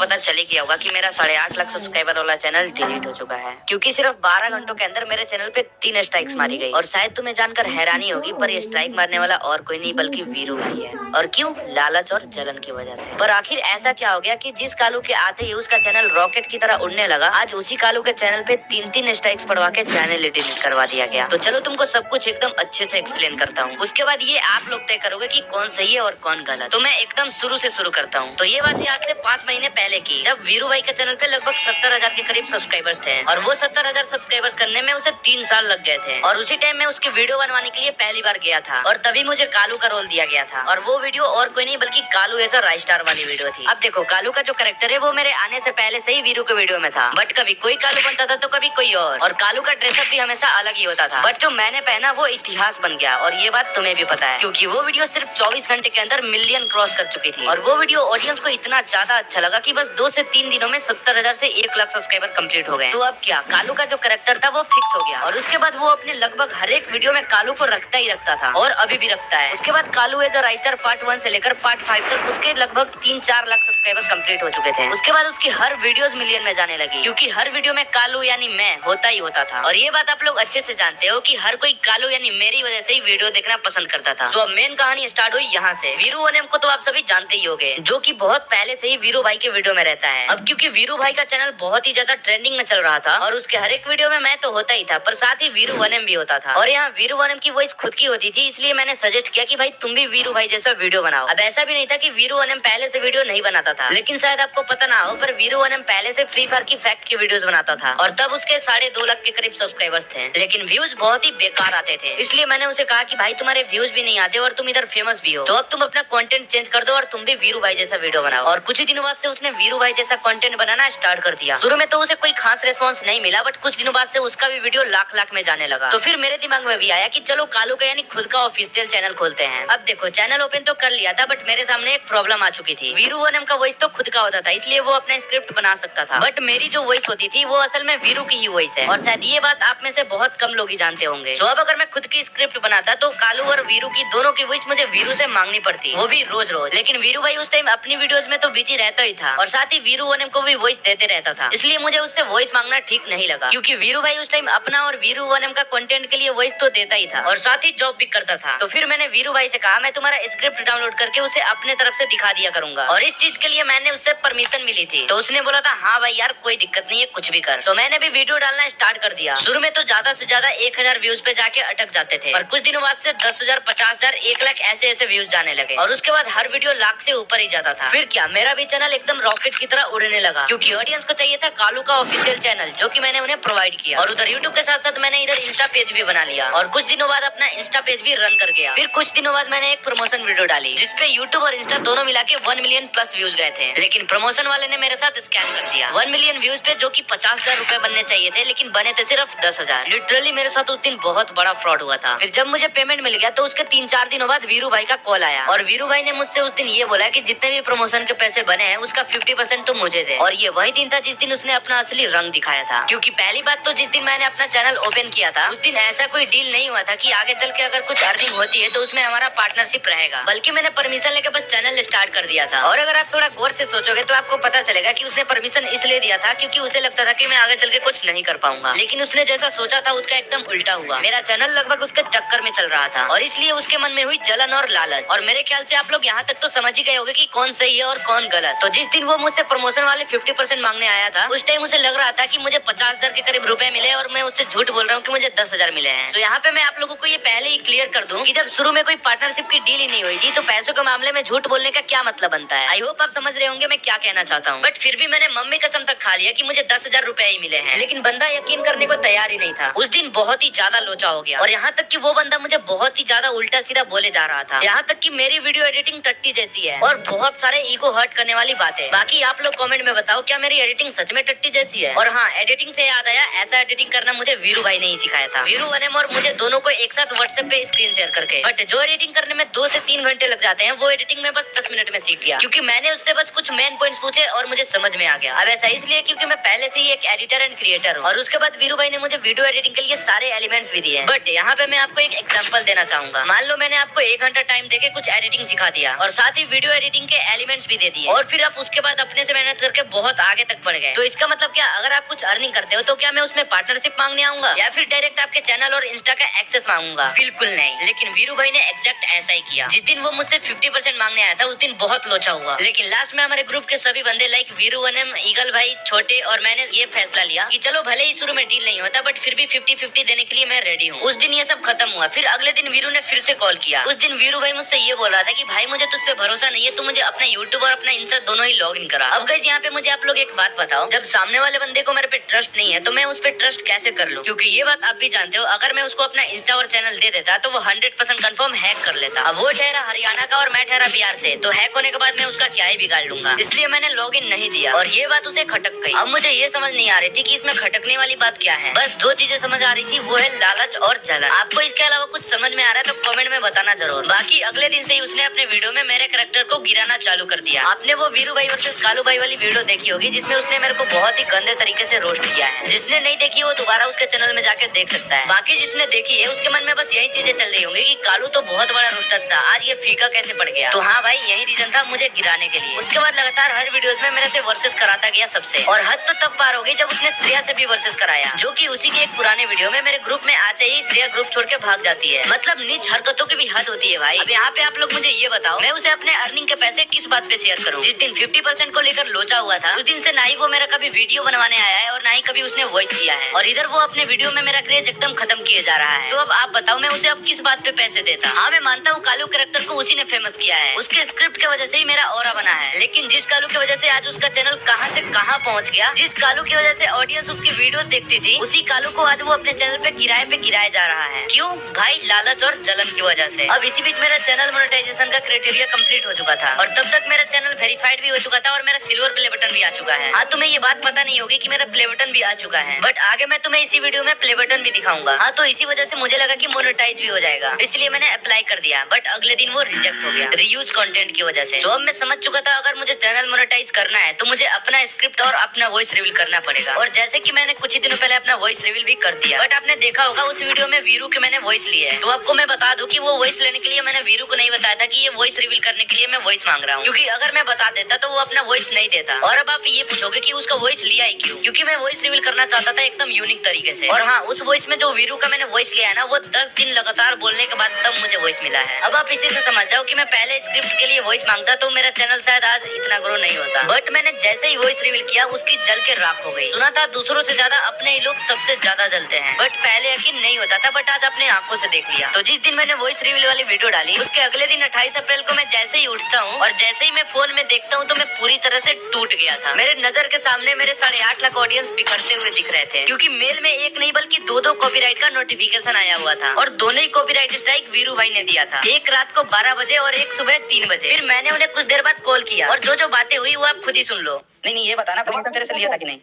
पता चल ही गया होगा कि मेरा 8.5 लाख सब्सक्राइबर वाला चैनल डिलीट हो चुका है, क्योंकि सिर्फ 12 घंटों के अंदर मेरे चैनल पे 3 स्ट्राइक्स मारी गई। और शायद तुम्हें जानकर हैरानी होगी, पर ये स्ट्राइक मारने वाला और कोई नहीं बल्कि वीरू भाई है। और क्यों? लालच और जलन की वजह से। पर आखिर ऐसा क्या हो गया कि जिस कालू के आते ही उसका चैनल रॉकेट की तरह उड़ने लगा, आज उसी कालू के चैनल पे 3 स्ट्राइक्स पड़वा के चैनल डिलीट करवा दिया गया। तो चलो तुमको सब कुछ एकदम अच्छे से एक्सप्लेन करता हूँ। उसके बाद ये आप लोग तय करोगे कि कौन सही है और कौन गलत। तो मैं एकदम शुरू से शुरू करता हूँ। तो ये बात है आज से 5 महीने पहले की, जब वीरू भाई के चैनल पे लगभग 70,000 के करीब सब्सक्राइबर्स थे। और वो 70,000 सब्सक्राइबर्स करने में उसे 3 साल लग गए थे। और उसी टाइम में उसकी वीडियो बनवाने के लिए पहली बार गया था, और तभी मुझे कालू का रोल दिया गया था। और वो वीडियो और कोई नहीं बल्कि कालू ऐसा राइट स्टार वाली वीडियो थी। अब देखो, कालू का जो कैरेक्टर है वो मेरे आने से पहले से ही वीरू के वीडियो में था, बट कभी कोई कालू बनता था तो कभी कोई और कालू का ड्रेसअप भी हमेशा अलग ही होता था। बट जो मैंने पहना वो इतिहास बन गया, और ये बात तुम्हें भी पता है, क्योंकि वो वीडियो सिर्फ 24 घंटे के अंदर मिलियन क्रॉस कर चुकी थी। और वो वीडियो ऑडियंस को इतना ज्यादा अच्छा लगा कि बस 2 से 3 दिनों में 70,000 से 1 लाख सब्सक्राइबर कंप्लीट हो गए। तो अब क्या, कालू का जो कैरेक्टर था वो फिक्स हो गया। और उसके बाद वो अपने लगभग हर एक वीडियो में कालू को रखता ही रखता था, और अभी भी रखता है। उसके बाद Kalu as a writer part 1 से लेकर पार्ट 5 तक उसके लगभग 3-4 लाख सब्सक्राइबर कंप्लीट हो चुके थे। उसके बाद उसकी हर वीडियोस मिलियन में जाने लगी, क्योंकि हर वीडियो में कालू यानी मैं होता ही होता था। और ये बात आप लोग अच्छे से जानते हो कि हर कोई कालू यानी मेरी वजह से ही वीडियो देखना पसंद करता था। तो अब मेन कहानी स्टार्ट हुई यहाँ से। वीरू वनम को तो आप सभी जानते ही होंगे, जो कि बहुत पहले से ही वीरू भाई के वीडियो में रहता है। अब क्योंकि वीरू भाई का चैनल बहुत ही ज्यादा ट्रेंडिंग में चल रहा था, और उसके हर एक वीडियो में मैं तो होता ही था, पर साथ ही वीरू वनम भी होता था। और यहाँ वीरू वनम की वॉइस खुद की होती थी, इसलिए मैंने सजेस्ट किया कि भाई तुम भी वीरू भाई जैसा वीडियो बनाओ। अब ऐसा भी नहीं था कि वीरू वनम पहले से वीडियो नहीं बनाता था, लेकिन शायद आपको पता ना हो, पर वीरू वनम पहले से फ्री फायर की फैक्ट की वीडियोस बनाता था। और तब उसके 2.5 लाख के करीब सब्सक्राइबर्स थे, लेकिन व्यूज बहुत ही बेकार आते थे। इसलिए मैंने उसे कहा कि भाई तुम्हारे व्यूज भी नहीं आते और तुम इधर फेमस भी हो, तो अब तुम अपना कंटेंट चेंज कर दो और तुम भी वीरू भाई जैसा वीडियो बनाओ। और कुछ ही दिनों बाद से उसने वीरू भाई जैसा कंटेंट बनाना स्टार्ट कर दिया। शुरू में तो उसे कोई खास रिस्पांस नहीं मिला, बट कुछ दिनों बाद से उसका भी वीडियो लाख लाख में जाने लगा। तो फिर मेरे दिमाग में भी आया कि चलो कालू का यानी खुद का ऑफिशियल चैनल खोलते हैं। अब देखो, चैनल ओपन तो कर लिया था, बट मेरे सामने एक प्रॉब्लम आ चुकी थी। वीरू वनम का वॉइस तो खुद का होता था, इसलिए वो अपना स्क्रिप्ट बना सकता था, बट मेरी जो वॉइस होती थी वो असल में वीरू की ही वॉइस है। और शायद ये बात आप में से बहुत कम लोग ही जानते होंगे। तो अब अगर मैं खुद की स्क्रिप्ट बनाता तो कालू और वीरू की दोनों की वॉइस मुझे वीरू से मांगनी पड़ती, वो भी रोज रोज। लेकिन वीरू भाई उस टाइम अपनी वीडियोस में तो बिजी रहता ही था, और साथ ही वीरू वनम को भी वॉइस देते रहता था, इसलिए मुझे उससे वॉइस मांगना ठीक नहीं लगा, क्योंकि वीरू भाई उस टाइम अपना और वीरू वनम का कंटेंट के लिए वॉइस तो देता ही था, और साथ ही जॉब भी करता था। तो फिर मैंने वीरू भाई से कहा मैं तुम्हारा स्क्रिप्ट डाउनलोड करके उसे अपने तरफ से दिखा दिया करूंगा, और इस चीज के लिए मैंने उससे परमिशन मिली थी। तो उसने बोला था हाँ भाई यार कोई दिक्कत नहीं है, कुछ भी कर। तो मैंने भी वीडियो डालना स्टार्ट कर दिया। शुरू में तो ज्यादा से ज्यादा 1,000 व्यूज पे जाके अटक जाते थे, पर कुछ दिनों बाद से 10,000, 50,000, 1 लाख ऐसे ऐसे व्यूज जाने लगे, और उसके बाद हर वीडियो लाख से ऊपर ही जाता था। फिर क्या, मेरा भी चैनल एकदम रॉकेट की तरह उड़ने लगा, क्योंकि ऑडियंस को चाहिए था कालू का ऑफिशियल चैनल, जो कि मैंने उन्हें प्रोवाइड किया। और उधर यूट्यूब के साथ साथ मैंने इधर इंस्टा पेज भी बना लिया, और कुछ दिनों बाद अपना इंस्टा पेज भी रन कर गया। फिर कुछ दिनों बाद मैंने एक प्रमोशन वीडियो डाली, जिसपे यूट्यूब और इंस्टा दोनों मिला के 1 मिलियन प्लस व्यूज गए थे। लेकिन प्रमोशन वाले ने मेरे साथ स्कैम कर दिया। 1 मिलियन व्यूज पे जो कि 50,000 रुपए बनने चाहिए थे, लेकिन बने थे सिर्फ 10,000। लिटरली मेरे साथ उस दिन बहुत बड़ा फ्रॉड हुआ था। फिर जब मुझे पेमेंट मिल गया तो उसके 3-4 दिनों बाद वीरू भाई का कॉल आया, और वीरू भाई ने मुझसे उस दिन ये बोला कि जितने भी प्रमोशन के पैसे बने हैं उसका 50% तो मुझे दे। और ये वही दिन था जिस दिन उसने अपना असली रंग दिखाया था, क्योंकि पहली बात तो जिस दिन मैंने अपना चैनल ओपन किया था उस दिन ऐसा कोई डील नहीं हुआ था कि आगे चल के अगर कुछ अर्निंग होती है तो उसमें हमारा पार्टनरशिप रहेगा, बल्कि मैंने परमिशन लेकर बस चैनल स्टार्ट कर दिया था। और अगर आप थोड़ा गौर से सोचोगे तो आपको पता चलेगा कि उसने परमिशन इसलिए दिया था क्योंकि उसे लगता था कि मैं आगे चल के कुछ नहीं कर पाऊंगा, लेकिन उसने जैसा सोचा था उसका एकदम उल्टा हुआ। मेरा चैनल लगभग उसके टक्कर में चल रहा था, और इसलिए उसके मन में हुई जलन और लालच। और मेरे ख्याल से आप लोग यहाँ तक तो समझ ही गए होंगे कि कौन सही है और कौन गलत। तो जिस दिन वो मुझसे प्रमोशन वाले 50% मांगने आया था, उस टाइम उसे लग रहा था कि मुझे 50,000 के करीब रुपए मिले, और मैं उससे झूठ बोल रहा हूँ कि मुझे 10,000 मिले हैं। तो यहाँ पे मैं आप लोगों को ये पहले ही क्लियर कर दूं कि जब शुरू में कोई पार्टनरशिप की डील ही नहीं हुई थी तो पैसों के मामले में झूठ बोलने का क्या मतलब बनता है। आई होप आप समझ रहे होंगे मैं क्या कहना चाहता हूँ। बट फिर भी मैंने मम्मी कसम तक खा लिया कि मुझे 10,000 रुपए ही मिले हैं, लेकिन बंदा यकीन करने को तैयार ही नहीं था। उस दिन बहुत ही ज्यादा लोचा हो गया, और यहाँ तक कि वो बंदा मुझे बहुत ही ज्यादा उल्टा सीधा बोले जा रहा था। यहाँ तक कि मेरी वीडियो एडिटिंग टट्टी जैसी है, और बहुत सारे ईगो हर्ट करने वाली बातें। बाकी आप लोग कमेंट में बताओ क्या मेरी एडिटिंग सच में टट्टी जैसी है। और हाँ, एडिटिंग से याद आया, ऐसा एडिटिंग करना मुझे वीरू भाई ने ही सिखाया था। वीरू वनम और मुझे दोनों को एक साथ व्हाट्सएप पे स्क्रीन शेयर करके। बट जो एडिटिंग करने में 2 से 3 घंटे घंटे लग जाते हैं वो एडिटिंग में बस 10 मिनट में सीख गया, क्योंकि मैंने उससे बस कुछ मेन पॉइंट्स पूछे और मुझे समझ में आ गया। अब ऐसा इसलिए क्योंकि मैं पहले से ही एक एडिटर एंड क्रिएटर हूँ, और उसके बाद वीरू भाई ने मुझे वीडियो एडिटिंग के लिए सारे एलिमेंट्स भी दिए। बट यहाँ पे मैं आपको एक एग्जांपल देना चाहूंगा। मान लो मैंने आपको 1 घंटा टाइम देके कुछ एडिटिंग सिखा दिया और साथ ही वीडियो एडिटिंग के एलिमेंट्स भी दे दिए, और फिर आप उसके बाद अपने से मेहनत करके बहुत आगे तक बढ़ गए। तो इसका मतलब क्या, अगर आप कुछ अर्निंग करते हो तो क्या मैं उसमें पार्टनरशिप मांगने आऊंगा या फिर डायरेक्ट आपके चैनल और इंस्टा का एक्सेस मांगूंगा? बिल्कुल नहीं। लेकिन वीरू भाई ने एग्जैक्ट ऐसा ही किया। जिस दिन वो मुझसे 50% मांगने आया था उस दिन बहुत लोचा हुआ, लेकिन लास्ट में हमारे ग्रुप के सभी बंदे लाइक वीरू वनम, ईगल भाई, छोटे और मैंने ये फैसला लिया कि चलो भले ही शुरू में डील नहीं होता बट फिर भी 50-50 देने के लिए मैं रेडी हूँ। उस दिन ये सब खत्म हुआ। फिर अगले दिन वीरू ने फिर से कॉल किया। उस दिन वीरू भाई मुझसे ये बोल रहा था कि भाई मुझे तुझ पे भरोसा नहीं है, तू मुझे अपना यूट्यूब और अपना इंस्टा दोनों ही लॉग इन करा। अब गाइस यहाँ पे मुझे आप लोग एक बात बताओ, जब सामने वाले बंदे को मेरे पे ट्रस्ट नहीं है तो मैं उस पे ट्रस्ट कैसे कर लूं? क्योंकि ये बात आप भी जानते हो, अगर मैं उसको अपना इंस्टा और चैनल दे देता तो वो 100% कंफर्म हैक कर लेता। अब वो ठहरा हरियाणा का और मैं ठहरा बिहार से, तो हैक होने के बाद मैं उसका क्या ही बिगाड़ लूंगा। इसलिए मैंने लॉग इन नहीं दिया और ये बात उसे खटक गई। अब मुझे ये समझ नहीं आ रही थी कि इसमें खटकने वाली बात क्या है। बस 2 चीजें समझ आ रही थी, वो है लालच और जलन। आपको इसके अलावा कुछ समझ में आ रहा है तो कमेंट में बताना जरूर। बाकी अगले दिन से ही उसने अपने वीडियो में मेरे कैरेक्टर को गिराना चालू कर दिया। आपने वो वीरू भाई वर्सेस कालू भाई वाली वीडियो देखी होगी जिसमें उसने मेरे को बहुत ही गंदे तरीके से रोस्ट किया है। जिसने नहीं देखी वो दोबारा उसके चैनल में जाके देख सकता है। बाकी जिसने देखी है उसके मन में बस यही चीजें चल रही होंगी कि कालू तो बहुत बड़ा रोस्टर था, आज ये फीका कैसे पड़ गया। तो हाँ भाई, यही रीजन था मुझे गिराने के लिए। उसके बाद लगातार हर वीडियोस में मेरे से वर्सेस कराता गया सबसे, और हद तो तब पार हो गई जब उसने श्रेया से भी वर्सेस कराया, जो कि उसी के एक पुराने वीडियो में मेरे ग्रुप में आते ही श्रेया ग्रुप छोड़ के भाग जाती है। मतलब नीच हरकतों की भी हद होती है भाई। अब यहाँ पे आप लोग मुझे ये बताओ, मैं उसे अपने अर्निंग के पैसे किस बात पे शेयर करूँ? जिस दिन 50% को लेकर लोचा हुआ था उस दिन से ना ही वो मेरा कभी वीडियो बनवाने आया है और ना ही कभी उसने वॉइस दिया है, और इधर वो अपने वीडियो में मेरा क्रेज एकदम खत्म किए जा रहा है। तो अब आप बताओ मैं उसे अब किस बात पे पैसे देता? हाँ मैं मानता हूँ कालू कैरेक्टर को उसी ने फेमस किया है, उसके स्क्रिप्ट की वजह से ही मेरा ऑरा बना है, लेकिन जिस कालू की वजह से आज उसका चैनल कहाँ से कहाँ पहुँच गया, जिस कालू की वजह से ऑडियंस उसकी वीडियोस देखती थी, उसी कालू को आज वो अपने चैनल पे गिराया जा रहा है। क्यों भाई? लालच और जलन की वजह से। अब इसी बीच मेरा चैनल मोनेटाइजेशन का क्राइटेरिया कंप्लीट हो चुका था और तब तक मेरा चैनल वेरीफाइड भी हो चुका था और मेरा सिल्वर प्ले बटन भी आ चुका है। हाँ तुम्हें ये बात पता नहीं होगी कि मेरा प्ले बटन भी आ चुका है, बट आगे मैं तुम्हें इसी वीडियो में प्ले बटन भी दिखाऊंगा। हाँ तो इसी वजह से मुझे लगा कि मोनेटाइज भी हो जाएगा, इसलिए मैंने अप्लाई कर दिया, बट अगले दिन वो रिजेक्ट हो गया रीयूज कंटेंट की वजह से। तो अब मैं समझ चुका था अगर मुझे चैनल मोनेटाइज करना है तो मुझे अपना स्क्रिप्ट और अपना वॉइस रिवील करना पड़ेगा, और जैसे कि मैंने कुछ ही दिनों पहले अपना वॉइस रिवील भी कर दिया। बट आपने देखा होगा उस वीडियो में वीरू के मैंने वॉइस ली है, तो आपको मैं बता दूं कि वो वॉइस लेने के लिए मैंने वीरू को नहीं बताया था कि ये वॉइस रिवील करने के लिए मैं वॉइस मांग रहा हूँ, क्योंकि अगर मैं बता देता तो वो अपना वॉइस नहीं देता। और अब आप ये पूछोगे कि उसका वॉइस लिया ही क्यों? क्योंकि मैं वॉइस रिवील करना चाहता था एकदम यूनिक तरीके से। और हाँ, उस वॉइस में जो वीरू का मैंने वॉइस लिया है ना, वो 10 दिन लगातार बोलने के बाद तब मुझे वॉइस मिला है। अब आप इसी से समझ जाओ कि मैं पहले स्क्रिप्ट के लिए वॉइस मांगता तो मेरा चैनल शायद आज इतना ग्रो नहीं होता, बट मैंने जैसे ही वॉइस रिवील किया उसकी जल के राख हो गई। सुना था दूसरों से ज्यादा अपने ही लोग सबसे ज्यादा जलते हैं, बट पहले यकीन नहीं होता था, बट आज अपने आंखों से देख लिया। तो जिस दिन मैंने वॉइस रिवील वाली वीडियो डाली उसके अगले दिन 28 अप्रैल को मैं जैसे ही उठता हूँ और जैसे ही मैं फोन में देखता हूँ तो मैं पूरी तरह से टूट गया था। मेरे नजर के सामने मेरे 8.5 लाख ऑडियंस बिखरते हुए दिख रहे थे, क्योंकि मेल में एक नहीं बल्कि 2 कॉपीराइट का नोटिफिकेशन आया हुआ था, और दोनों ही कॉपीराइट स्ट्राइक वीरू भाई ने दिया था, एक रात को 12 बजे और एक सुबह 3 बजे। फिर मैंने उन्हें कुछ देर बाद कॉल किया और जो बातें हुई वो आप खुद ही सुन लो। नहीं ये बताना परमिशन तेरे से लिया था कि नहीं?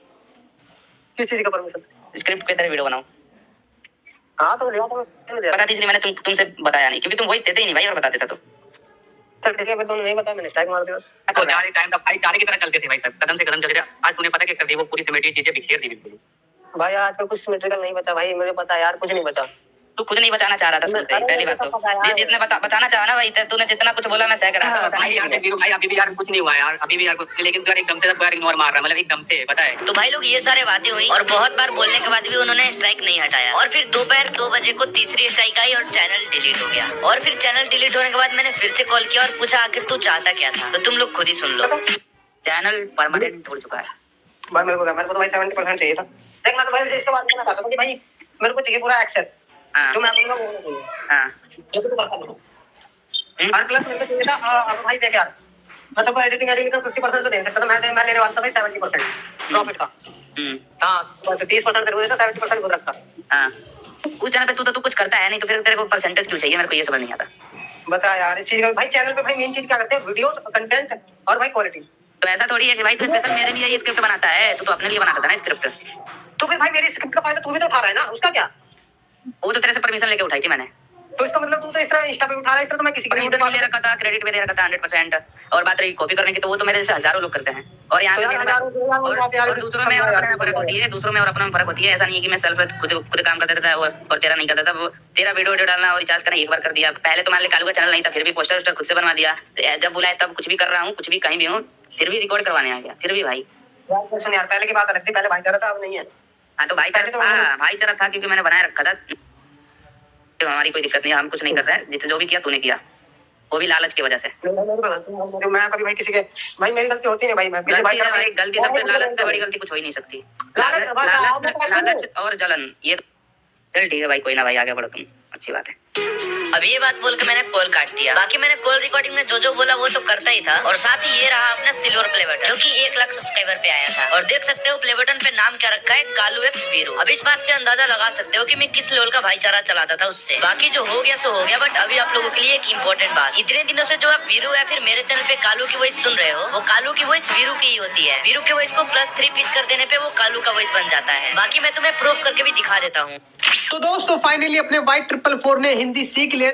किस चीज का परमिशन? स्क्रिप्ट पे तेरे वीडियो बनाऊं। हाँ तो लिया तो पता थी इसलिए मैंने तुमसे बताया नहीं, क्योंकि तुम वॉइस देते ही नहीं भाई, और बता देता तो चल ठीक है, फिर तुमने नहीं बताया, मैंने स्ट्राइक मार दिया बस। तो यार टाइम तक भाई तारे की तरह चलते थे भाई सब, कदम से कदम चलते थे। आज तूने पता क्या कर दी, वो पूरी सिमेट्री चीजें बिखेर दी बिल्कुल। भाई आजकल कुछ सिमेट्रिकल नहीं बचा भाई, मुझे पता है यार, कुछ नहीं बचा। तू खुद नहीं बचाना चाह रहा था शुरू से, पहली बात तो जितने बचाना चाहा ना भाई, तूने जितना कुछ बोला मैं सह कर रहा था। भाई यार वीरू भाई अभी भी यार कुछ नहीं हुआ यार, अभी भी यार कुछ, लेकिन तू यार एकदम से सब यार इग्नोर मार रहा, मतलब एकदम से पता है। तो भाई लोग ये सारे बातें हुई और बहुत बार बोलने के बाद भी उन्होंने स्ट्राइक नहीं हटाया, और फिर दोपहर 2 बजे को तीसरी स्ट्राइक आई और चैनल डिलीट हो गया। और फिर चैनल डिलीट होने के बाद मैंने फिर से कॉल किया और पूछा आखिर तू चाहता क्या था, तो तुम लोग खुद ही सुन लो। चैनल परमानेंट छोड़ चुका है भाई। मेरे को तो भाई 70% चाहिए था। देख मैं तो भाई इसके बाद कहना चाहता हूं कि भाई मेरे को चाहिए पूरा एक्सेस, जो मैं दूंगा वो नहीं चाहिए। हां जो तो करता नहीं। और प्लस मेरे को चाहिए था अब भाई देख यार, मैं तो एडिटिंग का 50% तो दे सकता था, मैं लेने वाला था भाई 70% प्रॉफिट का। हां बस 30% तेरे को देता, 70% खुद रखता। हां उस चैनल पे तू कुछ करता है नहीं, तो फिर तेरे को परसेंटेज क्यों चाहिए? मेरे को ये समझ नहीं आता। बता यार इस चीज का भाई, चैनल पे भाई मेन चीज क्या करते हैं, वीडियो कंटेंट और भाई क्वालिटी। तो ऐसा थोड़ी है कि भाई तू स्पेशल मेरे लिए ये स्क्रिप्ट बनाता है, तो अपने लिए बनाता था ना स्क्रिप्ट। तो फिर भाई मेरी स्क्रिप्ट का फायदा तू भी तो उठा रहा है ना, उसका क्या? वो तो तेरे से परमिशन लेके उठाई थी मैंने। तो इसका मतलब तू तो इस तरह इंस्टा पे उठा रहा है, इस तरह तो मैं किसी की परमिशन ले रखा था, क्रेडिट पे दे रखा था 100%। और बात रही कॉपी करने की, तो वो तो मेरे जैसे हजारों लोग करते हैं। और यहाँ तो यार हजारों और दूसरों में और अपने में फर्क होती है, दूसरों में और अपने में फर्क होती है। ऐसा नहीं है कि मैं सेल्फ खुद काम करता था और तेरा नहीं करता था। वो तेरा वीडियो डालना और रिचार्ज करना एक बार कर दिया। पहले तो मान ले कालू का चैनल नहीं था, फिर भी पोस्टर खुद से बनवा दिया। जब बुलाए तब कुछ भी कर रहा हूँ, कुछ भी कहीं भी हूँ, फिर भी रिकॉर्ड करवाने आ गया। फिर भी भाई सुन यार, पहले की बात अलग थी, पहले भाईचारा था, अब नहीं है। हाँ तो भाईचारा था क्योंकि मैंने बनाए रखा था। तो हमारी कोई दिक्कत नहीं है, हम कुछ नहीं कर रहे हैं। जितने जो भी किया तूने किया, वो भी लालच की वजह से। मैं कभी भाई किसी के, भाई मेरी गलती होती नहीं भाई, मैं गलती सबसे, लालच से बड़ी गलती कुछ हो ही नहीं सकती। लालच और जलन, ये चल ठीक है भाई, कोई ना भाई, आगे बढ़ो तुम, अच्छी बात है। अब ये बात बोल के मैंने कॉल काट दिया। बाकी मैंने कॉल रिकॉर्डिंग में जो बोला वो तो करता ही था। और साथ ही ये रहा अपना सिल्वर प्ले बटन, जो कि 1 लाख सब्सक्राइबर पे आया था। और देख सकते हो प्ले बटन पे नाम क्या रखा है, कालू एक्स वीरू। अब इस बात से अंदाजा लगा सकते हो कि मैं किस लेवल का भाईचारा चलाता था उससे। बाकी जो हो गया सो हो गया, बट अभी आप लोगों के लिए एक इम्पोर्टेंट बात, इतने दिनों से जो आप वीरू या फिर मेरे चैनल पे कालू की वॉइस सुन रहे हो, वो कालू की वॉइस वीरू की ही होती है। वीरू के वॉइस को +3 पिच कर देने पे वो कालू का वॉइस बन जाता है। बाकी मैं तुम्हें प्रूफ करके भी दिखा देता हूँ। तो दोस्तों फाइनली अपने Y444 ने हिंदी सीख लिया।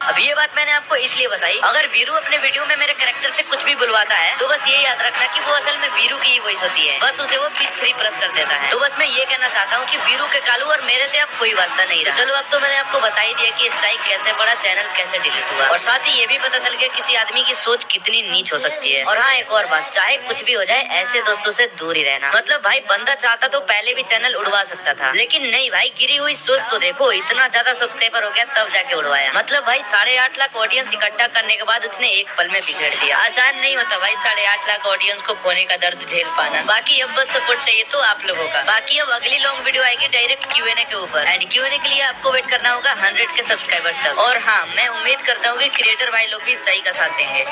अब ये बात मैंने आपको इसलिए बताई, अगर वीरू अपने वीडियो में मेरे कैरेक्टर से कुछ भी बुलवाता है तो बस ये याद रखना कि वो असल में वीरू की ही वॉइस होती है। बस उसे वो +3 कर देता है। तो बस मैं ये कहना चाहता हूँ कि वीरू के कालू और मेरे से अब कोई वास्ता नहीं रहा। चलो अब तो मैंने आपको बता ही दिया कि स्ट्राइक कैसे पड़ा, चैनल कैसे डिलीट हुआ, और साथ ही ये भी पता चल गया किसी आदमी की सोच कितनी नीच हो सकती है। और हाँ, एक और बात, चाहे कुछ भी हो जाए, ऐसे दोस्तों से दूर ही रहना। मतलब भाई बंदा चाहता तो पहले भी चैनल उड़वा सकता था, लेकिन नहीं भाई, गिरी हुई सोच तो देखो, इतना ज्यादा सब्सक्राइबर हो गया तब जाके उड़वाया। मतलब भाई 8.5 लाख ऑडियंस इकट्ठा करने के बाद उसने एक पल में बिगड़ दिया। आसान नहीं होता भाई 8.5 लाख ऑडियंस को खोने का दर्द झेल पाना। बाकी अब बस सपोर्ट चाहिए तो आप लोगों का। बाकी अब अगली लॉन्ग वीडियो आएगी डायरेक्ट Q&A के ऊपर, एंड Q&A के लिए आपको वेट करना होगा 100 के सब्सक्राइबर तक। और हाँ, मैं उम्मीद करता हूँ कि क्रिएटर भाई लोग भी सही का साथ देंगे।